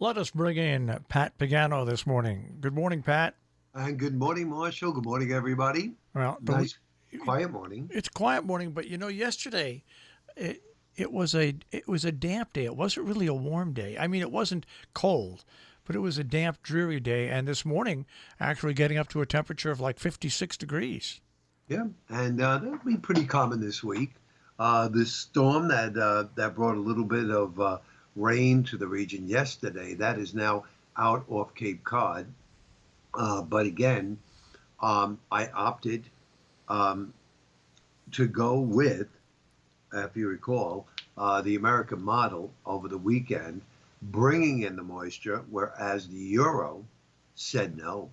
Let us bring in Pat Pagano this morning. Good morning, Pat. And good morning, Marshall. Good morning, everybody. Well, Nice, quiet morning. it's a quiet morning, but yesterday it it was a damp day. It wasn't really a warm day. I mean, it wasn't cold, but it was a damp, dreary day. And this morning, actually getting up to a temperature of like 56 degrees. Yeah, and that'll be pretty common this week. This storm that brought a little bit of rain to the region yesterday, that is now out off Cape Cod. But again, I opted um, to go with, if you recall, the American model over the weekend, bringing in the moisture, whereas the Euro said no.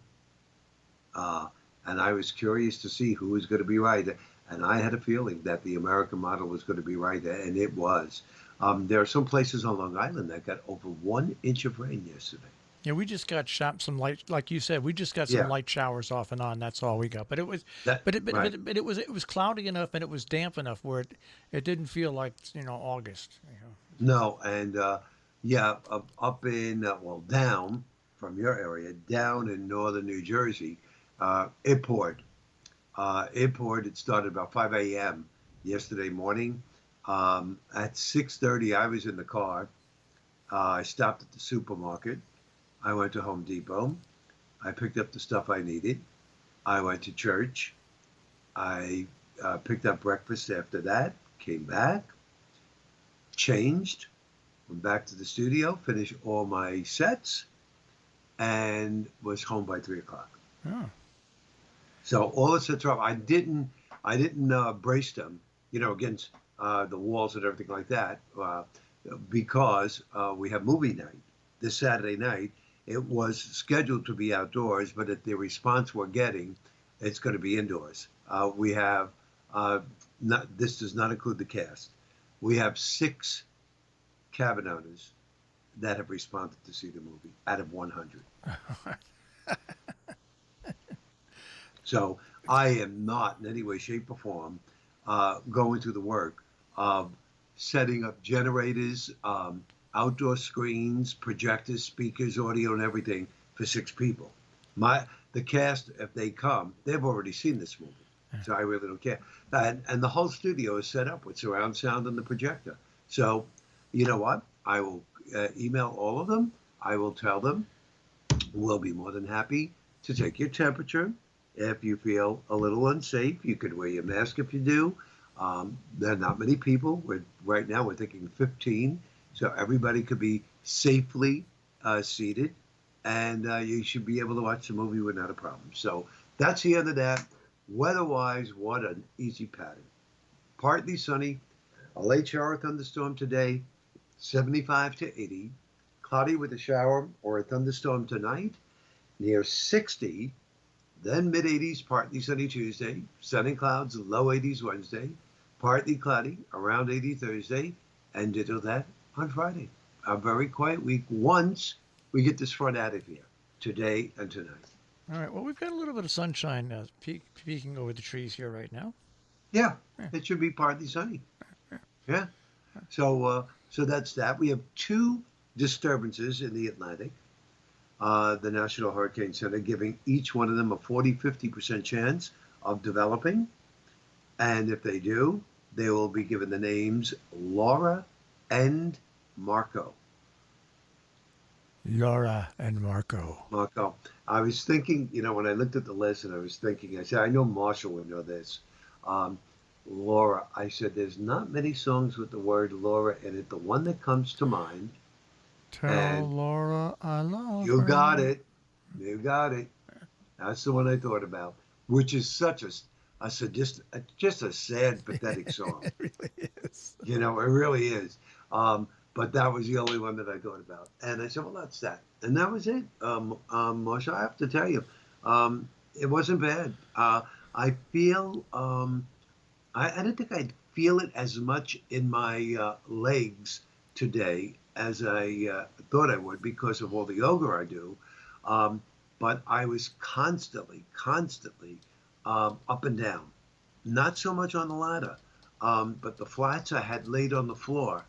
Uh, and I was curious to see who was going to be right. And I had a feeling that the American model was going to be right, and it was. There are some places on Long Island that got over 1 inch of rain yesterday. Yeah, we just got some light, like you said, we just got some Yeah, light showers off and on. That's all we got. But it was, that right. but it was cloudy enough and it was damp enough where it didn't feel like August. No, and yeah, up in well, down from your area, down in northern New Jersey, it poured. It poured. It started about 5 a.m. yesterday morning. At 6:30, I was in the car. I stopped at the supermarket. I went to Home Depot. I picked up the stuff I needed. I went to church. I picked up breakfast after that. Came back, changed, went back to the studio, finished all my sets, and was home by 3 o'clock. Oh, So all the sets are up. I didn't brace them, against the walls and everything like that, because we have movie night this Saturday night. It was scheduled to be outdoors, but at the response we're getting, it's going to be indoors. We have not. This does not include the cast. We have 6 cabin owners that have responded to see the movie out of 100. So I am not in any way, shape, or form going through the work of setting up generators, outdoor screens, projectors, speakers, audio, and everything for 6 people. The cast, if they come, they've already seen this movie, so I really don't care. And the whole studio is set up with surround sound and the projector. So you know what? I will email all of them. I will tell them we'll be more than happy to take your temperature. If you feel a little unsafe, you could wear your mask if you do. There are not many people. Right now, we're thinking 15, so everybody could be safely seated, and you should be able to watch the movie without a problem. So that's the end of that. Weather-wise, what an easy pattern. Partly sunny, a late shower thunderstorm today, 75 to 80. Cloudy with a shower or a thunderstorm tonight, near 60. Then mid 80s, partly sunny Tuesday, sun and clouds, low 80s Wednesday, partly cloudy, around 80 Thursday, and ditto that on Friday. A very quiet week once we get this front out of here, today and tonight. all right. Well, we've got a little bit of sunshine peeking over the trees here right now. Yeah, Yeah. it should be partly sunny. Yeah. So that's that. We have 2 disturbances in the Atlantic. The National Hurricane Center giving each one of them a 40-50% chance of developing. And if they do, they will be given the names Laura and Marco. Laura and Marco. Marco. I was thinking, when I looked at the list and I was thinking, I said, I know Marshall would know this. Um, Laura, I said, there's not many songs with the word Laura in it. The one that comes to mind, Tell and Laura I love you got her. it. You got it. That's the one I thought about, which is such a sadistic, just a sad, pathetic song. It really is. It really is. But that was the only one that I thought about. And I said, well, that's that. And that was it. Marsha, I have to tell you, it wasn't bad. I feel, I don't think I'd feel it as much in my legs today as I thought I would because of all the yoga I do. Um, but I was constantly up and down. Not so much on the ladder, but the flats I had laid on the floor.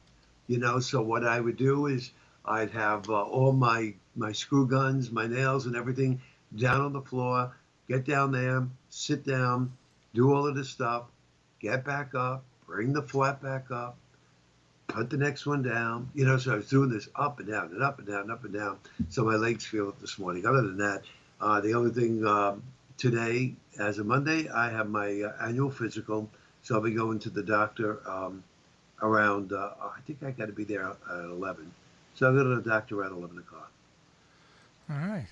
So what I would do is I'd have all my screw guns, my nails, and everything down on the floor. Get down there, sit down, do all of this stuff, get back up, bring the flat back up, put the next one down. So I was doing this up and down and up and down and up and down. So my legs feel it this morning. Other than that, the only thing today, as of Monday, I have my annual physical. So I'll be going to the doctor around, I think I got to be there at 11. So I'll go to the doctor around 11 o'clock. All right.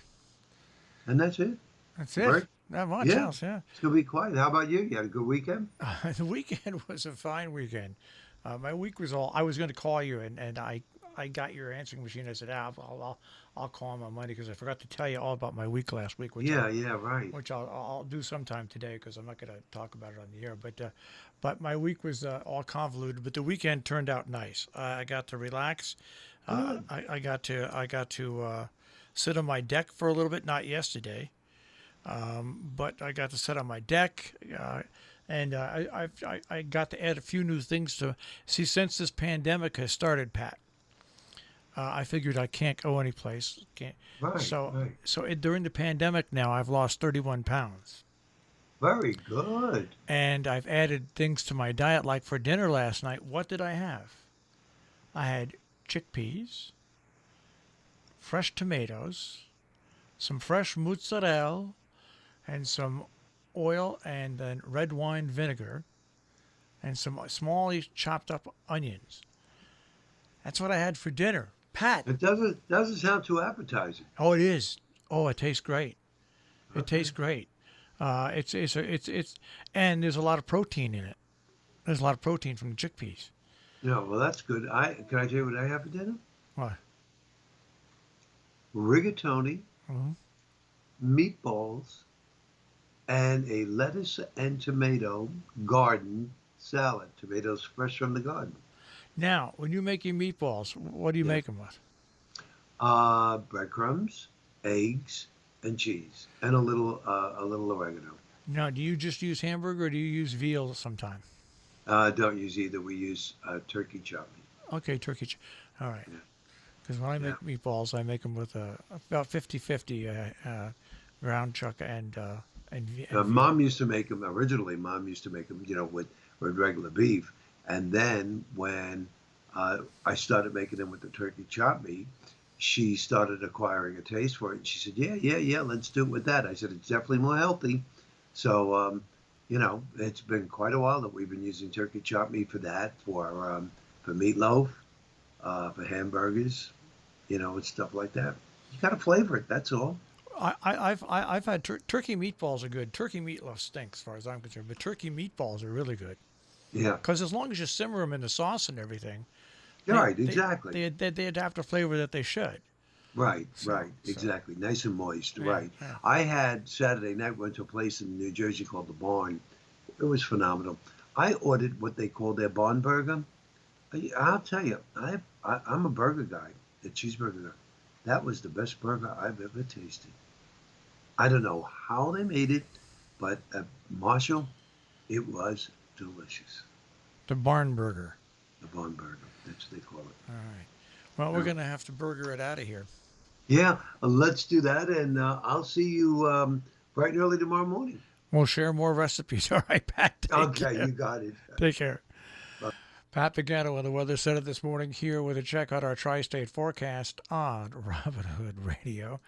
And that's it. That's it. Right? Not much Yeah. else, yeah. It's going to be quiet. How about you? You had a good weekend? The weekend was a fine weekend. My week was all. I was going to call you, and I got your answering machine. I said, I'll call him on Monday because I forgot to tell you all about my week last week. Which Right. Which I'll do sometime today because I'm not going to talk about it on the air. But my week was all convoluted. But the weekend turned out nice. I got to relax. I got to sit on my deck for a little bit. Not yesterday. But I got to sit on my deck, and I got to add a few new things to see since this pandemic has started, Pat. I figured I can't go anyplace. Can't. Right. During the pandemic now, I've lost 31 pounds. Very good. And I've added things to my diet, like for dinner last night. What did I have? I had chickpeas, fresh tomatoes, some fresh mozzarella, and some oil and then red wine vinegar and some smally chopped up onions. That's what I had for dinner. Pat. It doesn't sound too appetizing. Oh, it is. Oh, it tastes great. It Okay. tastes great. It's and there's a lot of protein in it. There's a lot of protein from the chickpeas. Well, that's good. Can I tell you what I have for dinner? What? Rigatoni, Mm-hmm. meatballs, and a lettuce and tomato garden salad. Tomatoes fresh from the garden. Now, when you make your meatballs, what do you make them with? Breadcrumbs, eggs, and cheese, and a little oregano. Now, do you just use hamburger or do you use veal sometime? Don't use either. We use turkey chop meat. Okay, turkey. All right. Yeah. Because when I make meatballs, I make them with about 50-50 ground chuck and veal. Mom used to make them originally. Mom used to make them, with regular beef. And then when I started making them with the turkey chop meat, she started acquiring a taste for it. And she said, yeah, let's do it with that. I said, it's definitely more healthy. So, it's been quite a while that we've been using turkey chop meat for that, for meatloaf, for hamburgers, and stuff like that. You got to flavor it. That's all. I've had turkey meatballs are good. Turkey meatloaf stinks, as far as I'm concerned, but turkey meatballs are really good. Yeah. Because as long as you simmer them in the sauce and everything, Right, exactly. They'd have the flavor that they should. Right, exactly. Nice and moist, right. Yeah. I had Saturday night, went to a place in New Jersey called The Barn. It was phenomenal. I ordered what they call their barn burger. I'll tell you, I'm a burger guy, a cheeseburger guy. That was the best burger I've ever tasted. I don't know how they made it, but at Marshall, it was delicious. The barn burger. The barn burger, that's what they call it. All right. Well, we're going to have to burger it out of here. Yeah, let's do that, and I'll see you bright and early tomorrow morning. We'll share more recipes. All right, Pat. Take care. You got it. Take care. Pat Pagano with the Weather Center this morning here with a check on our tri-state forecast on Robin Hood Radio.